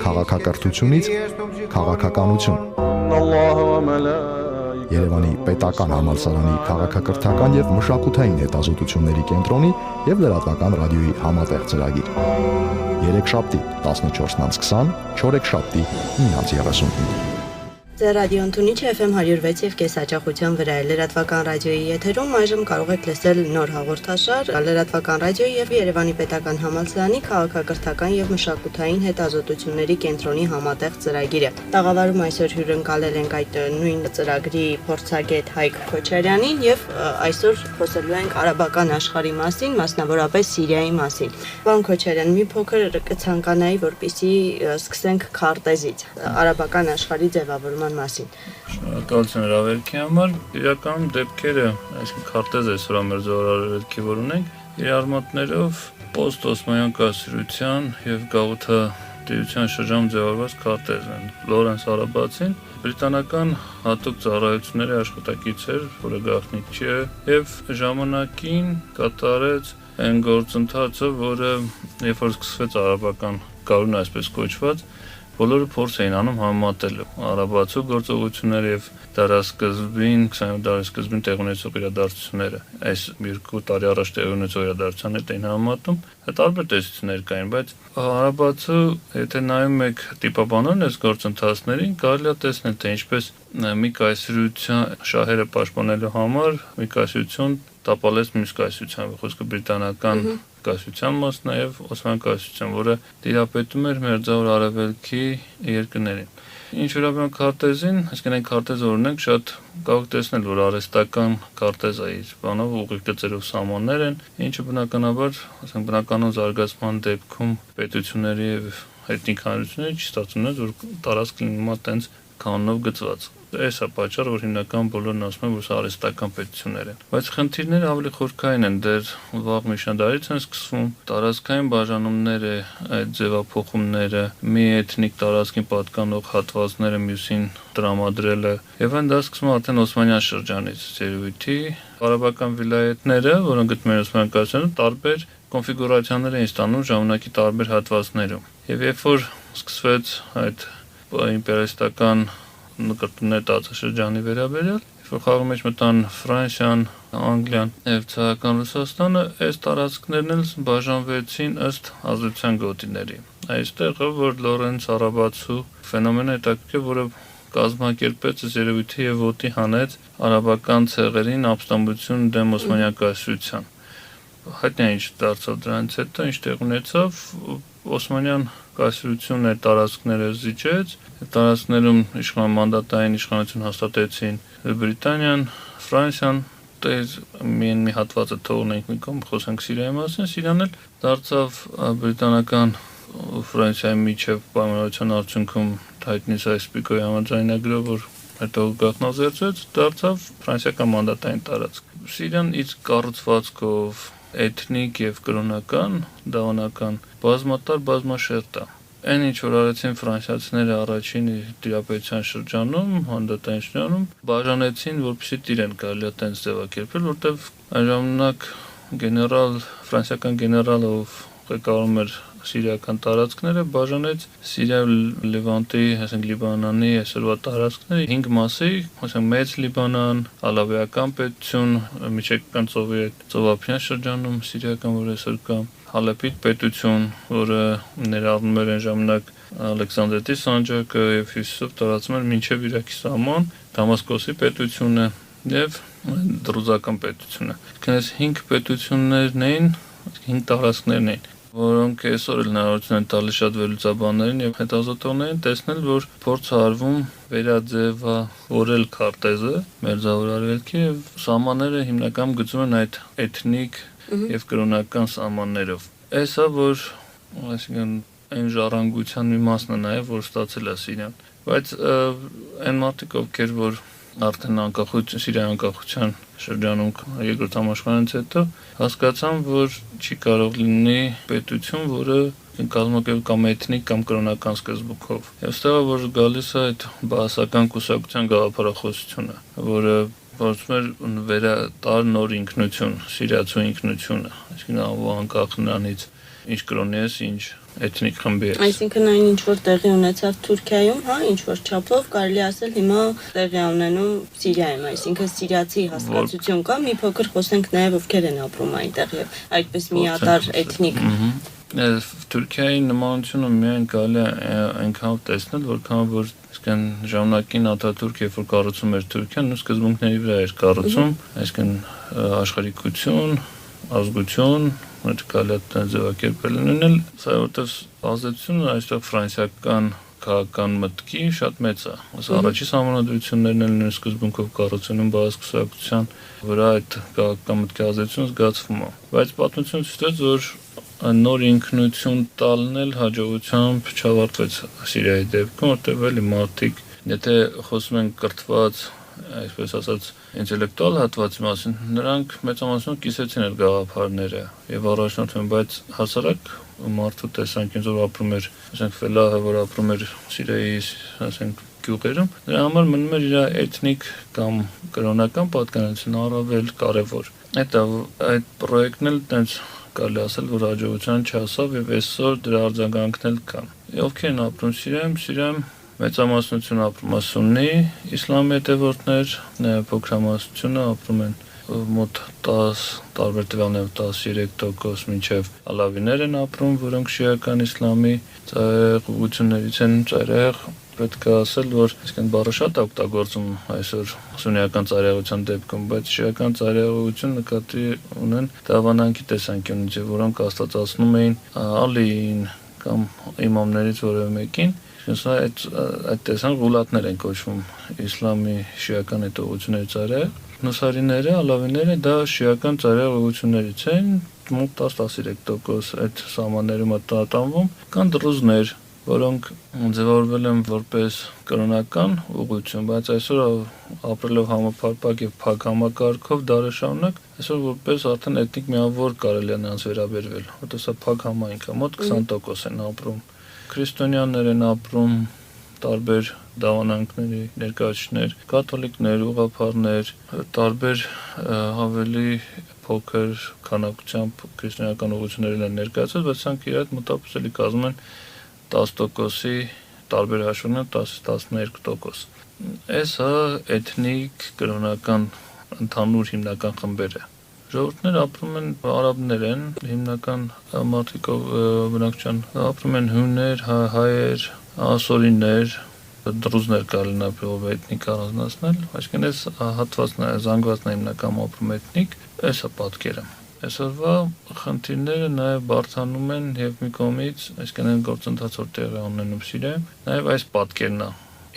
Քաղաքակրթությունից քաղաքականություն։ Երևանի պետական համալսարանի քաղաքակրթական եւ մշակութային հետազոտությունների կենտրոնի եւ լրատվական ռադիոյի համատեղ ծրագիր։ Երեքշաբթի 14:20, չորեքշաբթի 9:35։ Ձեր ռադիոն Թունիչ FM 106 եւ կես հաճախության վրա է լրատվական ռադիոյի եթերում այժմ կարող եք լսել նոր հաղորդաշար լրատվական ռադիոյի եւ Երևանի պետական համալսարանի քաղաքակրթական եւ մշակութային հետազոտությունների կենտրոնի համատեղ ծրագիրը։ Տաղավարում այսօր հյուրընկալել ենք այդ նույն ծրագրի փորձագետ Հայկ Քոչարյանին եւ այսօր խոսելու ենք արաբական աշխարհի մասին, մասնավորապես Սիրիայի մասին։ Պարոն Քոչարյան, մի փոքր կցանկանայի, որպեսզի սկսենք քարտեզից, արաբական աշխարհի ձևավորման մասին։ Շնորհակալություն հրավերքի համար։ Իրականում դեպքերը, այսինքն քարտեզը այսօր մեր զորավարքի որ ունենք, իր արմատներով պոստ-օսմանյան կայսրության եւ գաղութատիրության շրջանում ձևավորված քարտեզն են։ Լորենս Արաբացին բրիտանական հատուկ ծառայությունների աշխատակից էր, որը գաղտնիք չի եւ ժամանակին կատարեց այն գործընթացը, որը երբ որ սկսվեց արաբական գարունը այսպես կոչված, բոլորը փորձ էին անում համեմատելու արաբացու գործողությունները եւ դարաշրջանին 20-րդ դարի սկզբին տեղի ունեցող իրադարձությունները։ Այս երկու տարի առաջ տեղի ունեցող իրադարձությունները էին համեմատում, տարբեր տեսություններ կային, բայց արաբացու, եթե նայում եք տիպաբանորեն այս գործընթացներին, կարելի է տեսնել, թե ինչպես մի կայսրության շահերը պաշտպանելու համար մի կայսրություն տապալեց մյուս կայսրության, խոսքը բրիտանական կայսրության մասն է եւ Օսմանյան կայսրության, որը տիրապետում էր Մերձավոր Արևելքի երկրներին։ Ինչ վերաբերում քարտեզին, այսինքն այն քարտեզը որ ունենք, շատ կարող տեսնել, որ արհեստական քարտեզ է իր բանով ուղիղ գծերով սահմաններ են, ինչը բնականաբար, ասենք բնականոն զարգացման դեպքում պետությունների եւ էթնիկ հանրությունների չի ստացվում, որ տարածք լինում է տենց կանոնով գծված։ Այս է պատճառը, որ հիմնական բոլորն ասում են, որ սա արհեստական պետություններ են։ Բայց խնդիրները ավելի խորքային են, դեռ վաղ միջնադարից են սկսվում, տարածքային բաժանումները, այդ ձևափոխումները, մի էթնիկ տարածքին պատկանող հատվածները մյուսին տրամադրելը, եւ այն դա սկսվում է արդեն Օսմանյան շրջանից երևույթի արաբական վիլայեթները, որոնք գտնվում են Օսմանյան կայսրությունում, տարբեր կոնֆիգուրացիաներ են ստանում ժամանակի տարբեր հատվածներում։ Եվ երբ որ սկսվեց այդ իմպերիալիստական նկարտումներ տարածաշրջանի վերաբերյալ, երբ որ խաղի մեջ մտան Ֆրանսիան, Անգլիան եւ ցարական Ռուսաստանը, այս տարածքներն էլ բաժանվեցին ըստ ազդեցության գոտիների։ Այստեղ որ Լորենս Արաբացու ֆենոմենը հետաքրքիր, որը կազմակերպեց այս երևույթի եւ ոտի հանեց արաբական ցեղերին ապստամբություն դեմ Օսմանյան կայսրության։ Հայտնի է ինչ դարձավ դրանից հետո, ինչ տեղ ունեցավ, Օսմանյան կայսրությունն այդ տարածքները զիջեց, տարածքներում մանդատային իշխանություն հաստատեցին Բրիտանիան, Ֆրանսիան, մի հատվածը թողնենք մի կողմ, խոսենք Սիրիայի մասին, Սիրիան էլ դարձավ բրիտանական Ֆրանսիայի միջև պայմանավորության արդյունքում հայտնի Սայքս-Պիկոյի համաձայնագրով, որ հետո գաղտնազերծվեց, դարձավ ֆրանսիական մանդատային տարածք։ Սիրիան իր կառուցվածքով էթնիկ եւ կրոնական, դավանական բազմաշերտ է։ Այն ինչ որ արեցին ֆրանսիացիները առաջին տիրապետության շրջանում, հանդարտային շրջանում, բաժանեցին, որպեսզի տիրեն կարելի է տենց ձևակերպել, որտեղ այն ժամանակ ֆրանսիական գեներալը, ով ղեկավարում էր սիրիական տարածքները, բաժանեց Սիրիա Լևանտի, ասենք Լիբանանի այսօրվա տարածքները 5 մասի, ասենք Մեծ Լիբանան, Ալավիական պետություն, Միջերկրական ծովի ծովափնյա շրջանում սիրիական, որ այսօր կա, Հալեպիդ պետություն, որը ներառնում էր այն ժամանակ Ալեքսանդրետի սանջակը եւ հյուսիսով տարածում էր մինչեւ Իրաքի սահման, Դամասկոսի պետությունը եւ Դրուզական պետությունը։ Այս 5 պետություններն էին, 5 տարածքներն էին, որոնք այսօր էլ հնարավորություն են տալիս շատ վերլուծաբաններին եւ հետազոտողներին տեսնել, որ փորձ արվում վերաձևավորել քարտեզը Մերձավոր Արևելքի եւ սահմանները հիմնականում գծում են այդ էթնիկ եւ կրոնական սահմաններով։ Այսա որ այսինքն այն ժառանգության մի մասն է նաեւ, որ ստացել է Սիրիան, բայց այն մարդիկ, ովքեր որ արդեն Սիրիայի անկախության շրջանում երկրորդ համաշխարհից հետո հասկացան, որ չի կարող լինի պետություն, որը կազմակերպ կամ էթնիկ կամ կրոնական սկզբունքով։ Եվ ստեղ որ գալիս է այդ բաասական կուսակցության գաղափարախոսությունը, որը փորձում էր վերատար նոր ինքնություն, սիրիացու ինքնությունը, այսինքն անկախ նրանից ինչ կրոնի ես, ինչ էթնիկ խմբի ես։ Այսինքն այն ինչ որ տեղի ունեցավ Թուրքիայում, հա, ինչ որ չափով կարելի ասել հիմա տեղի ունենում Սիրիայում, այսինքն սիրիացի հասկացություն կա, մի փոքր խոսենք նաև ովքեր են ապրում այնտեղ եւ այդպես միատար էթնիկ։ Թուրքիայի նմանությունը միայն կարելի է այնքան տեսնել, որքան որ այսինքն ժամանակին Աթաթուրք երբ որ կառուցում էր Թուրքիան, ու սկզբունքների վրա էր կառուցում, այսինքն աշխարհիկություն, ազգություն, այդ կարելի է ձևակերպել լինել, սա որտեղ ազդեցությունը այստեղ ֆրանսիական քաղաքական մտքի շատ մեծ է։ Ըստ առաջի համանդրություններն են նույն սկզբունքով կառուցվում բազկուսակցության վրա այդ քաղաքական մտքի ազդեցությունը զգացվում է։ Բայց պատմությունը ցույց տվեց, որ նոր ինքնություն տալն էլ հաջողությամբ չավարտվեց Սիրիայի դեպքում, որտեղ էլի մարդիկ, եթե խոսում են կրթված, այսպես ասած, ինտելեկտուալ հատվածի մասին, նրանք մեծամասնություն կիսեցին այդ գաղափարները եւ առաջնորդում, բայց հասարակ մարդու տեսանկյունից որ ապրում էր, ասենք ֆելահը, որ ապրում էր Սիրիայի, ասենք գյուղերում, դրա համար մնում էր իր էթնիկ կամ կրոնական պատկանելությունը առավել կարևոր։ Այդ պրոյեկտն էլ տենց կարելի ասել, որ հաջողության չհասավ եւ այսօր դրա արձագանքներ կան։ Ովքեր են ապրում Սիրիայում, մեծամասնությունը ապրում է սուննի իսլամի հետևորդներ, փոքրամասնությունը ապրում են մոտ 10 տարբեր տվյալներով 13% մինչև ալավիներ են ապրում, որոնք շիական իսլամի ծայրահեղ ուղղություններից են, ծայրահեղ պետք է ասել, որ այսինքն բառը շատ է օգտագործում այսօր սուննիական ծայրահեղության դեպքում, բայց շիական ծայրահեղություն նկատի ունեն դավանանքի տեսանկյունից, որոնք աստվածացնում էին Ալիին կամ իմամներից որևէ մեկին, սա այդ տեսան գուլատներ են կոչվում իսլամի շիական հետողությունների ծայրահեղ։ Նուսարիները, ալավիները դա շիական ծայրահեղ ուղղություններից են, մոտ 10-13% այդ սահմաններում տատանվում, կան դրուզներ, որոնք ձևավորվել են որպես կրոնական ուղղություն, բայց այսօր ապրելով համապարփակ եւ փակ համակարգով դարեր շարունակ, այսօր որպես արդեն էթնիկ միավոր կարելի է նրանց վերաբերվել, որտեղ սա փակ համայնք է, մոտ 20% են ապրում։ Քրիստոնյաներ են ապրում, տարբեր դավանանքների ներկայացուցիչներ, կաթոլիկներ, ուղղափառներ, տարբեր ավելի փոքր քանակությամբ քրիստոնեական ուղղություններ են ներկայացված, բայց սրանք իրար մոտավորապես էլի կազմում են 10%-ի տարբեր հաշվումներ 10-12%։ Այսը էթնիկ կրոնական ընդհանուր հիմնական խմբերը։ Ժողովուրդները ապրում են, արաբներ են, հիմնական մարդիկով բնակչության, ապրում են հույներ, հայեր, ասորիներ, դրուզներ կարելի նապրով էթնիկ առանձնացնել, այսինքն այս հատվածն է, զանգվածն է հիմնական ապրում էթնիկ, այս է պատկերը։ Այսօրվա խնդիրները նաև բարդանում են եւ մի կողմից, այսինքն այն գործընթացը որ տեղի ունենում Սիրիայում, նաև այս պատկերն է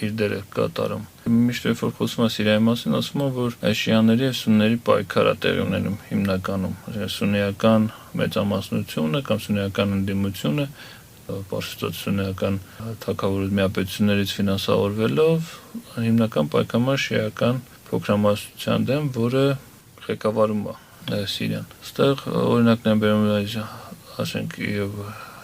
իր դերը կատարում։ Միշտ երբ որ խոսում է Սիրիայի մասին, ասում է, որ այս շիաների եւ սունների պայքարը տեղի ունենում հիմնականում, սուննիական մեծամասնությունը կամ սուննիական ընդդիմությունը, պարսիցիոնական թագավորի միապետություններից ֆինանսավորվելով հիմնական պայքարը շիական փոքրամասնության դեմ, որը ղեկավարում է Սիրիան։ Այստեղ օրինակներ են բերում, ասենք, եւ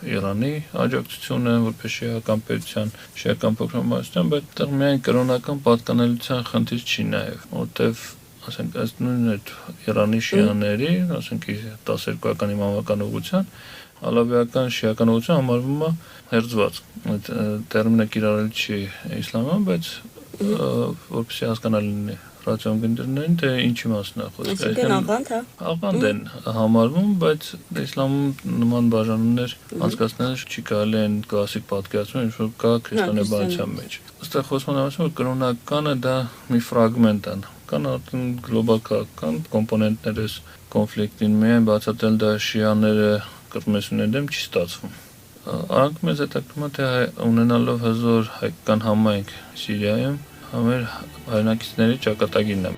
Իրանի աջակցությունը որպես շիական պետության, շիական փոքրամասնության, բայց այդտեղ միայն կրոնական պատկանելիության խնդիր չի նաև, որտեվ ասենք այս նույն այդ Իրանի շիաների, ասենք 12-ական իմամական ուղղության, ալավիական շիական ուղղություն համարվում է հերձված։ Այդ տերմինը կիրառել չի իսլամում, բայց որպեսզի հասկանալի լինի ռացիոն գնդերներին, թե ինչի մասն է խոսքը։ Այսինքն աղանդ, հա։ Աղանդ են համարվում, բայց իսլամում նման բաժանումներ անցկացնել չի կարելի են կլասիկ պատկերացում, ինչ որ կա քրիստոնեաբանության մեջ։ Այստեղ խոսվում է, որ կրոնականը դա մի ֆրագմենտ է։ Կան արդեն գլոբալ քաղաքական կոմպոնենտներ այս կոնֆլիկտին, միայն բացատրել դա շիաները կրտմեսուների դեմ չի ստացվում։ Արանք մեզ հետաքրքրում է, թե ունենալով հզոր հայկական համայնք Սիրիայում մեր հայրենակիցների ճակատագիրն է։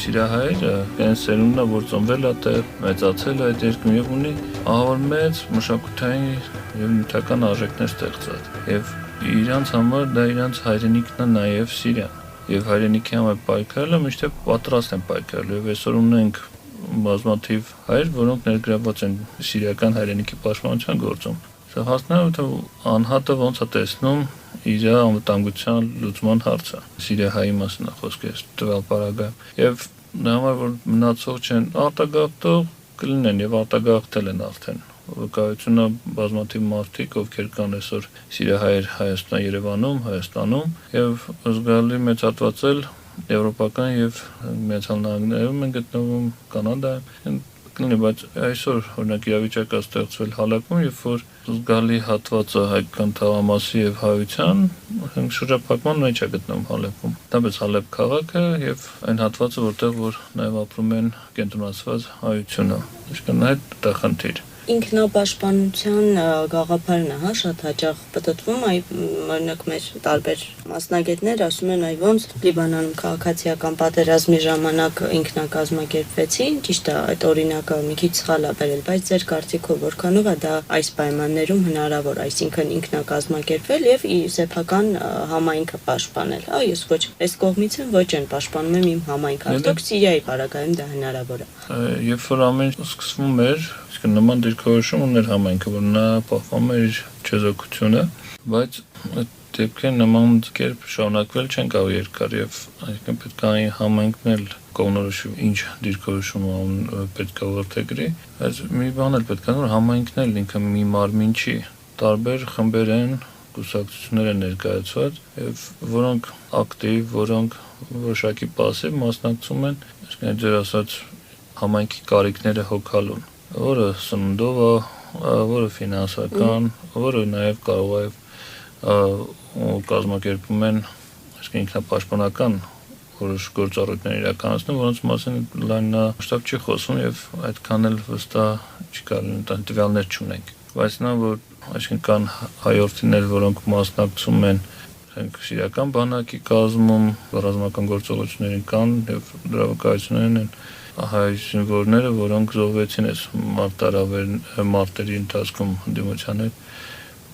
Սիրիահայերը իրենց սերունդն է, որ ծնվել է այդտեղ, մեծացել է այդ երկրում եւ ունի ահավոր մեծ մշակութային եւ նյութական արժեքներ ստեղծած։ Եվ իրանց համար դա իրանց հայրենիքն է նաեւ Սիրիան։ Եվ հայրենիքի համար պայքարելը միշտ պատրաստ են պայքարել եւ այսօր ունենք բազմաթիվ հայեր, որոնք ներգրավված են սիրիական հայրենիքի պաշտպանության գործում։ Սա հասնալու թե անհատը ոնց է տեսնում իր անվտանգության լուծման հարցը։ Սիրիահայի մասին է խոսքը տվյալ պարագայում։ Եվ նրա համար որ մնացող չեն արտագաղթող կլինեն եւ արտագաղթել են արդեն։ Վկայությունը բազմաթիվ մարդիկ, ովքեր կան այսօր սիրահայեր Հայաստանում եւ զգալի մեծ հատվածել եվրոպական եւ Միացյալ Նահանգներում են գտնվում, Կանադայում կլինի, բայց այսօր օրինակ իրավիճակը ստեղծվել Հալեպում, երբ որ զգալի հատվածը հայկական թաղամասի եւ հայության շրջափակման մեջ է գտնվում Հալեպում։ Դեպս Հալեպ քաղաքը եւ այն հատվածը, որտեղ որ նաեւ ապրում են կենտրոնացված հայությունը։ Այսինքն այդ դա խնդիր։ Ինքնապաշտպանության գաղափարն է, շատ հաճախ պատտվում, օրինակ մեր տարբեր մասնագետներ ասում են, ոնց Լիբանանում քաղաքացիական պատերազմի ժամանակ ինքնակազմակերպվեցին, ճիշտ է, այդ օրինակը մի քիչ սխալ է բերել, բայց ձեր կարծիքով որքանով է դա այս պայմաններում հնարավոր, այսինքն ինքնակազմակերպվել եւ սեփական համայնքը պաշտպանել։ Ես ոչ այս կողմից եմ, ոչ են պաշտպանում եմ իմ համայնքը։ Արդյոք Սիրիայի պարագայում դա հնարավոր է։ Երբ որ ամեն ինչ սկսվում էր, նման դիրքորոշում ուներ համայնքը, որ նա պահպանում էր իր չեզոքությունը, բայց այդ դեպքերը նման կերպ շարունակվել չեն կարող երկար եւ այսինքն պետք է համայնքն էլ կողմնորոշի ինչ դիրքորոշում պետք է որդեգրի, բայց մի բան էլ պետք է որ համայնքն էլ ինքը մի մարմին չի, տարբեր խմբեր են, կուսակցություններ են ներկայացված եւ որոնք ակտիվ, որոնք որոշակի պասիվ մասնակցում են, այսինքն ձեր ասած համայնքի կարիքները հոգալուն, որը սննդով է, որը ֆինանսական, որը նաև կարող է կազմակերպում են ինքնապաշտպանական որոշ գործառույթներ իրականացնում, որոնց մասին լայնամասշտաբ չի խոսում եւ այդքան էլ վստահ չի կարող տվյալներ չունենք։ Բայց նա որ այսինքն կան հայորդիներ, որոնք մասնակցում են սիրիական բանակի կազմում, ռազմական գործողություններին կան եւ դրա վկայություններն են հայ զինվորները, որոնք զոհվեցին այս մարտերի ընթացքում դիմության հետ։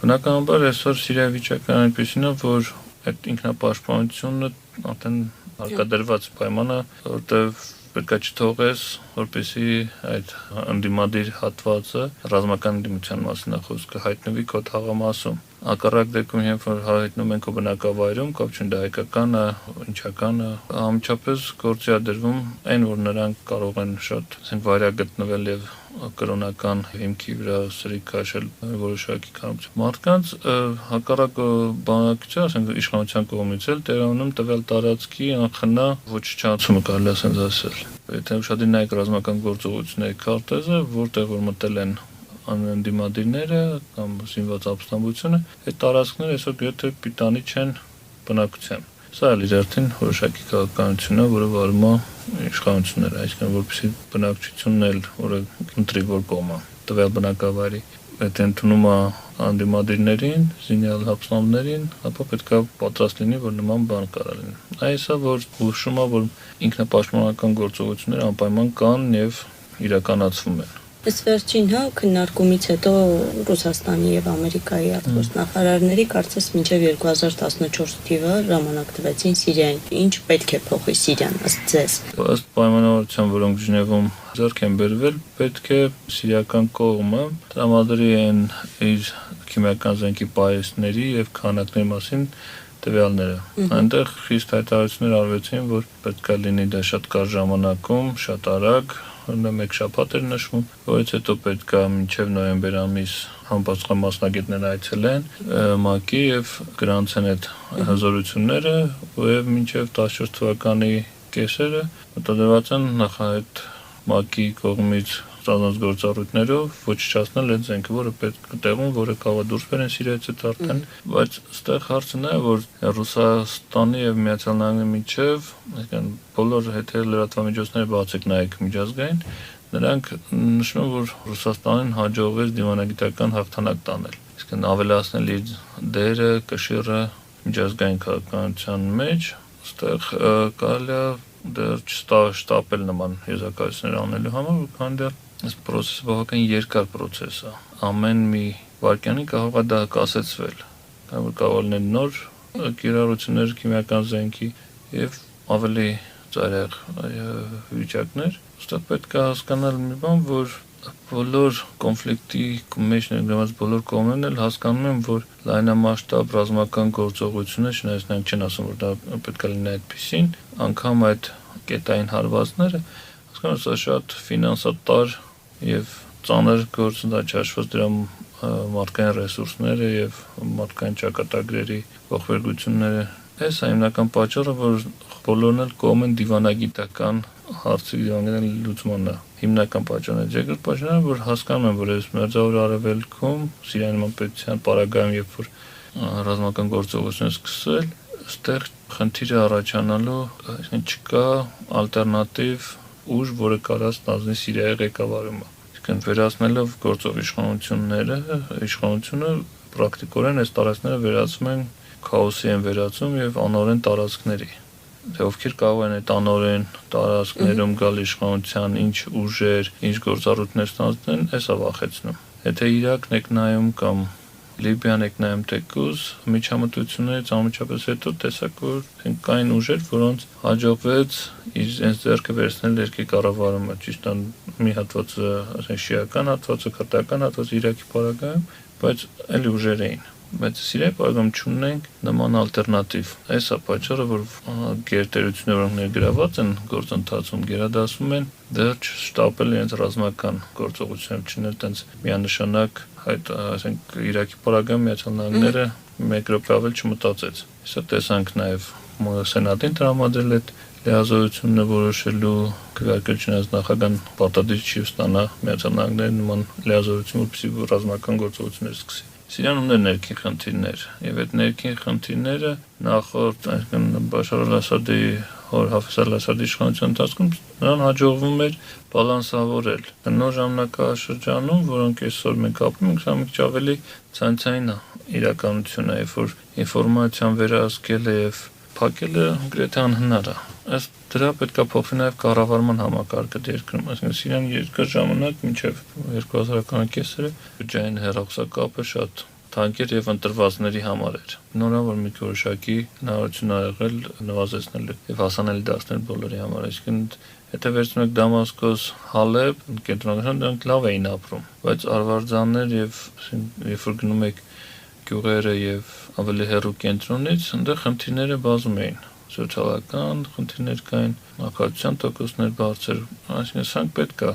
Բնականաբար այսօր Սիրիայի վիճակը այնպեսին է, որ այդ ինքնապաշտպանությունը արդեն հարկադրված պայման է, որտեղ պետք է չթողես, որպեսզի այդ ընդդիմադիր հատվածը ռազմական դիմության մասին խոսքը հայտնվի քո թաղամասում։ Հակառակ դեպքում, երբ որ հայտնում են քո բնակավայրում, կապ չունի հայկական է, ինչական է, ամենապես գործի է դրվում այն, որ նրանք կարող են շատ վայրա գտնվել եւ կրոնական հիմքի վրա սրիկ քաշել որոշակի կառույց։ Մարդկանց հակառակ բանակցության, ասենք իշխանության կողմից էլ տեղանում տվյալ տարածքի անխնա ոչնչացումը կարելի ասել։ Եթե ուշադիր նայեք ռազմական գործողությունների քարտեզը, որտեղ որ մտել են անդիմադիրները կամ զինված ապստամբությունը, այդ տարածքները այսօր գրեթե պիտանի չեն բնակության։ Սա էլ իր արդեն որոշակի քաղաքականություն է, որը վարում է իշխանությունները, այսինքն որպեսզի բնակչությունն էլ որը ընտրի որ կողմը տվյալ բնակավայրի, այդ ընդունում է անդիմադիրներին, զինյալ ապստամբներին, ապա պետք է պատրաստ լինի, որ նման բան կարա լինի։ Այսա որ հուշում է, որ ինքնապաշտպանական գործողությունները անպայման կան եւ իրականացվում են։ Այս վերջին քննարկումից հետո Ռուսաստանի եւ Ամերիկայի արտգործնախարարների կարծես մինչեւ 2014 թիվը ժամանակ տվեցին Սիրիային։ Ինչ պետք է փոխի Սիրիան ըստ ձեզ։ Ըստ պայմանավորության, որոնք Ժնևում ձեռք են բերվել, պետք է սիրիական կողմը տրամադրի են իր քիմիական զենքի պահեստների եւ քանակների մասին տվյալները։ Այնտեղ խիստ հայտարարություններ արվեցին, որ պետք է լինի դա շատ կարճ ժամանակում, շատ արագ, մեկ շաբաթ էր նշվում, որից հետո պետք է մինչև նոյեմբեր ամիս համապատասխան մասնագետները այցելեն ՄԱԿ-ի եւ գրանցեն այդ հզորությունները, եւ մինչև 14 թվականի կեսերը մտադրված են նախահայտ ՄԱԿ-ի կողմից ստանոց գործառույթներով ոչնչացնել այդ զենքը, որը պետք է տեղում, որը կարող է դուրս բերեն Սիրիայից արդեն, բայց այստեղ հարցը նա է, որ Ռուսաստանի եւ Միացյալ Նահանգների միջև, այսինքն բոլոր հետեւել լրատվամիջոցները բացեք նայեք միջազգային, նրանք նշում են, որ Ռուսաստանին հաջողվեց դիվանագիտական հաղթանակ տանել, այսինքն ավելացնել իր դերը, կշիռը միջազգային քաղաքականության մեջ, այստեղ կարելի է դեռ չշտապել նման եզրակացություններ անելու համար, քանի դեռ այս process-ը բավական երկար process է։ Ամեն մի վայրկյանին կարող է դա կասեցվել, կարող լինեն նոր կիրառություններ քիմիական զենքի եւ ավելի ծայրահեղ վիճակներ։ Ոստեղ պետք է հասկանալ մի բան, որ բոլոր կոնֆլիկտի մեջ ներգրաված բոլոր կողմերն էլ հասկանում են, որ լայնամասշտաբ ռազմական գործողությունները, չնայած նրանք չեն ասում, որ դա պետք է լինի այդպեսին, անգամ այդ կետային հարվածները, հասկանում սա շատ ֆինանսատար եւ ծանր գործն դա չհաշված դրա մարդկային ռեսուրսները եւ մարդկային ճակատագրերի ողբերգությունները։ Այս է հիմնական պատճառը, որ բոլորն էլ կողմ են դիվանագիտական հարցի լուծմանը։ Հիմնական պատճառն է, երկրորդ պատճառը, որ հասկանում են, որ այս մերձավոր արևելքում Սիրիայի պետության պարագայում, երբ որ ռազմական գործողություն սկսել, այստեղ խնդիրը առաջանալու, այսինքն չկա ալտերնատիվ ուժ, որը կարա ստանձնի Սիրիայի ղեկավարումը։ Այսինքն վերացնելով գործող իշխանությունը պրակտիկորեն այս տարածքները վերածում են քաոսի են վերածում եւ անօրեն տարածքների։ Թե ովքեր կարող են այդ անօրեն տարածքներում գալ իշխանության, ինչ ուժեր, ինչ գործառույթներ ստանձնեն, էսա վախեցնում։ Եթե Իրաքն եք նայում կամ Լիբիան եք նայում թեկուզ միջամտություններից անմիջապես հետո տեսակ որ կային ուժեր, որոնց հաջողվեց իրենց ձեռքը վերցնել երկրի կառավարումը, ճիշտ է մի հատվածը, ասենք շիական հատվածը, քրդական հատվածը Իրաքի պարագայում, բայց այլ ուժեր էին։ Բայց Սիրիայի պարագայում չունենք նման ալտերնատիվ։ Այս է պատճառը, որ գերտերությունները, որոնք ներգրաված են գործընթացում, գերադասում են դեռ չշտապել իրենց ռազմական գործողությունները, չնել տենց միանշանակ այդ, ասենք, Իրաքի պարագայում Միացյալ Նահանգները մեկ րոպե ավել չմտածեց։ Հեսա տեսանք նաև Սենատին տրամադրել այդ լիազորությունը որոշելու քվեարկությունից նախագահան պարտադիր չի ստանա Միացյալ Նահանգների նման լիազորություն, որպեսզի ռազմական գործողություններ սկսի։ Սիրիան ուներ ներքին խնդիրներ, եւ այդ ներքին խնդիրները նախորդ, այսինքն Բաշար al-Ասադի հոր Հաֆեզ al-Ասադի իշխանության ընթացքում նրան հաջողվում էր բալանսավորել։ Նոր ժամանակաշրջանում, որոնք այսօր մենք ապրում ենք, սա մի քիչ ավելի ցանցային է իրականությունը, երբ որ ինֆորմացիան վերահսկելը եւ փակելը գրեթե անհնար է։ Ըստ դրա պետք է փոխվի նաև կառավարման համակարգը երկրում, այսինքն Սիրիան երկար ժամանակ մինչև 2000-ական կեսերը բջջային հեռախոսակապը շատ թանկ եւ ընտրվածների համար էր։ Նորավոր մի որոշակի հնարավորություն ա եղել նվազեցնել եւ հասանելի դարձնել բոլորի համար, այսինքն եթե վերցնում եք Դամասկոս, Հալեբ, կենտրոնական դրանք լավ էին ապրում, բայց Արվարձաններ եւ երբ որ գնում եք գյուղերը եւ ավելի հեռու կենտրոնից, այնտեղ խնդիրները բազում էին։ Սոցիալական խնդիրներ կային, նակարդության տոկոսներ բարձր, այսինքն սրանք պետք է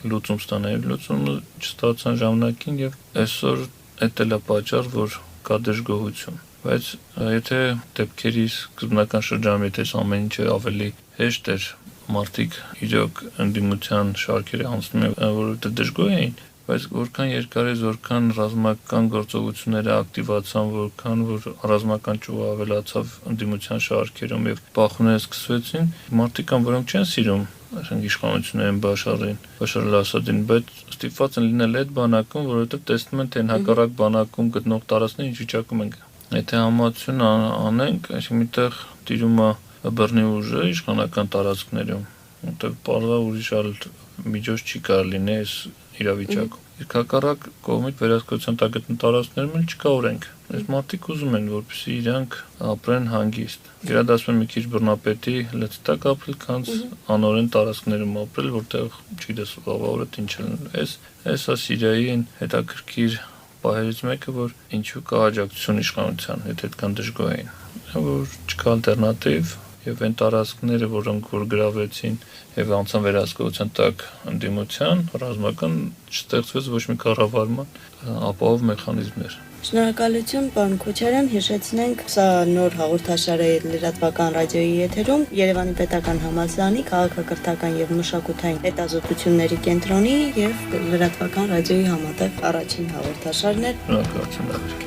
լուծում ստանալ, լուծումը չստացան ժամանակին եւ այսօր այդ էլ է պատճառ, որ կա դժգոհություն։ Բայց եթե դեպքերի սկզբնական շրջանում եթե ամեն ինչը ավելի հեշտ էր, մարդիկ իրոք ընդդիմության շարքերը անցնում են, որովհետեւ դժգոհ էին, բայց որքան երկար է, որքան ռազմական գործողությունները ակտիվացան, որքան որ ռազմական ճյուղը ավելացավ ընդդիմության շարքերում եւ բախումները սկսվեցին, մարդիկ կան, որոնք չեն սիրում այսինքն իշխանություններին Բաշար al-Ասադին, բայց ստիպված են լինել այդ բանակում, որովհետեւ տեսնում են, թե հակառակ բանակում գտնող տարածքները ինչ վիճակում են։ Եթե համացություն անենք, այսինքն միտեղ տիրում է բռնի ուժը իշխանական տարածքներում, որտեղ բարձր ուրիշ այլ միջոց չի կարող լինի այս իրավիճակում։ Իսկ հակառակ կողմից վերահսկողության տակ գտնվող տարածքներում էլ չկա օրենք։ Այս մարդիկ ուզում են, որպեսզի իրանք ապրեն հանգիստ։ Գերադասում են մի քիչ բռնապետի լծտակ ապրել, քանց անօրեն տարածքներում ապրել, որտեղ չգիտես վաղը ինչ է։ Այս է Սիրիայի հետաքրքիր պահերից մեկը, որ ինչու կա աջակցություն իշխանության, եթե այդքան դժգոհ էին։ Որ չկա ալտերնատիվ եւ այն տարածքները, որոնք որ գրավեցին եւ անցան վերահսկողության տակ ընդդիմության, ռազմական չստեղծվեց ոչ մի կառավարման ապահով մեխանիզմներ։ Շնորհակալություն, պարոն Քոչարյան, հիշեցնենք, սա նոր հաղորդաշար է լրատվական ռադիոյի եթերում, Երևանի պետական համալսարանի քաղաքակրթական եւ մշակութային հետազոտությունների կենտրոնի եւ լրատվական ռադիոյի համատեղ առաջին հաղորդաշարն է։ Շնորհակալություն։